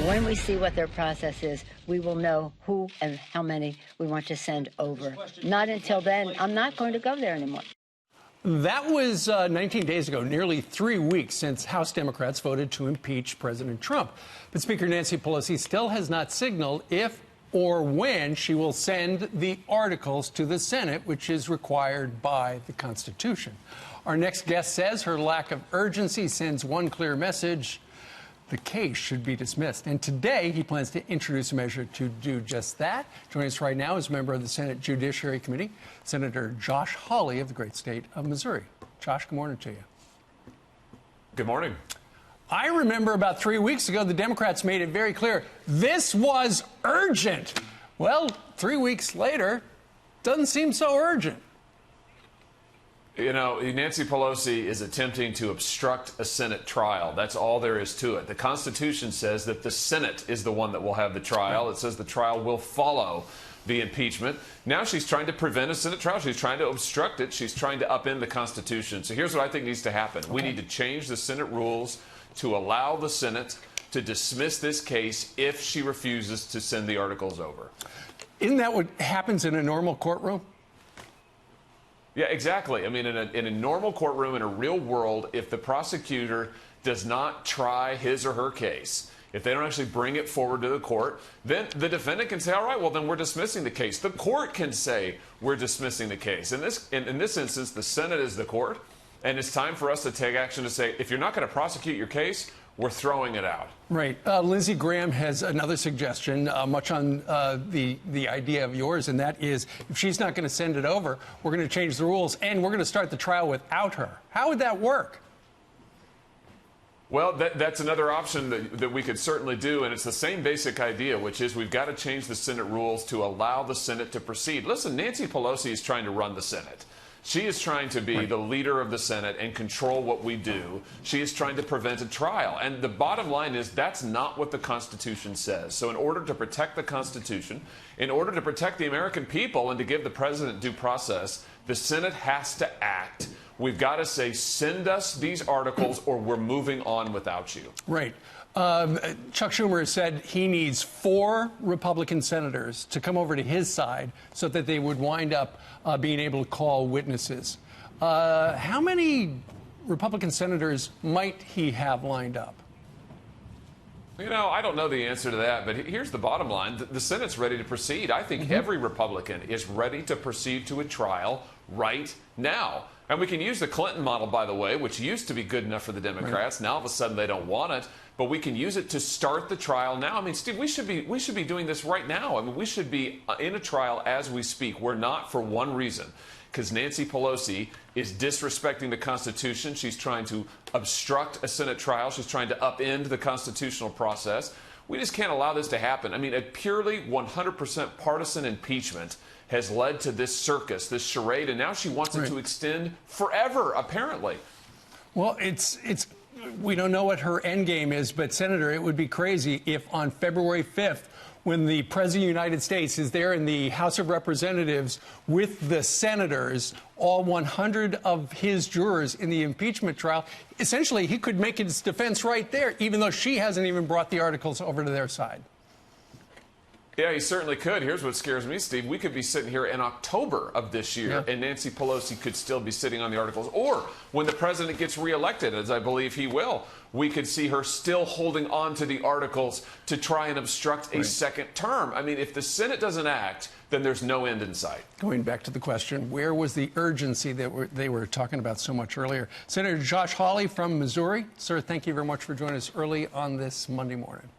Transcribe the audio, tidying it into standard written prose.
When we see what their process is, we will know who and how many we want to send over. Not until then. I'm not going to go there anymore. That was 19 days ago, nearly 3 weeks since House Democrats voted to impeach President Trump. But Speaker Nancy Pelosi still has not signaled if or when she will send the articles to the Senate, which is required by the Constitution. Our next guest says her lack of urgency sends one clear message: the case should be dismissed. And today, he plans to introduce a measure to do just that. Joining us right now is a member of the Senate Judiciary Committee, Senator Josh Hawley of the great state of Missouri. Josh, good morning to you. Good morning. I remember about 3 weeks ago, the Democrats made it very clear this was urgent. Well, 3 weeks later, doesn't seem so urgent. You know, Nancy Pelosi is attempting to obstruct a Senate trial. That's all there is to it. The Constitution says that the Senate is the one that will have the trial. It says the trial will follow the impeachment. Now she's trying to prevent a Senate trial. She's trying to obstruct it. She's trying to upend the Constitution. So here's what I think needs to happen. We need to change the Senate rules to allow the Senate to dismiss this case if she refuses to send the articles over. Isn't that what happens in a normal courtroom? Yeah, exactly. I mean, in a normal courtroom, in a real world, if the prosecutor does not try his or her case, if they don't actually bring it forward to the court, then the defendant can say, all right, well, then we're dismissing the case. The court can say we're dismissing the case. In this instance, the Senate is the court, and it's time for us to take action to say, if you're not going to prosecute your case, we're throwing it out. Right. Lindsey Graham has another suggestion, much on the idea of yours, and that is if she's not going to send it over, we're going to change the rules, and we're going to start the trial without her. How would that work? Well, that's another option that we could certainly do, and it's the same basic idea, which is we've got to change the Senate rules to allow the Senate to proceed. Listen, Nancy Pelosi is trying to run the Senate. She is trying to be the leader of the Senate and control what we do. She is trying to prevent a trial. And the bottom line is that's not what the Constitution says. So in order to protect the Constitution, in order to protect the American people and to give the president due process, the Senate has to act. We've got to say, send us these articles or we're moving on without you. Right. Chuck Schumer has said he needs 4 Republican senators to come over to his side so that they would wind up being able to call witnesses. How many Republican senators might he have lined up? You know, I don't know the answer to that, but here's the bottom line. The Senate's ready to proceed. I think every Republican is ready to proceed to a trial right now. And we can use the Clinton model, by the way, which used to be good enough for the Democrats. Now, all of a sudden, they don't want it. But we can use it to start the trial now. I mean, Steve, we should be doing this right now. I mean, we should be in a trial as we speak. We're not for one reason, because Nancy Pelosi is disrespecting the Constitution. She's trying to obstruct a Senate trial. She's trying to upend the constitutional process. We just can't allow this to happen. I mean, a purely 100% partisan impeachment has led to this circus, this charade, and now she wants it to extend forever, apparently. Well, we don't know what her end game is, but, Senator, it would be crazy if on February 5th, when the President of the United States is there in the House of Representatives with the senators, all 100 of his jurors in the impeachment trial, essentially he could make his defense right there, even though she hasn't even brought the articles over to their side. Yeah, he certainly could. Here's what scares me, Steve. We could be sitting here in October of this year, and Nancy Pelosi could still be sitting on the articles. Or when the president gets reelected, as I believe he will, we could see her still holding on to the articles to try and obstruct a second term. I mean, if the Senate doesn't act, then there's no end in sight. Going back to the question, where was the urgency that they were talking about so much earlier? Senator Josh Hawley from Missouri. Sir, thank you very much for joining us early on this Monday morning.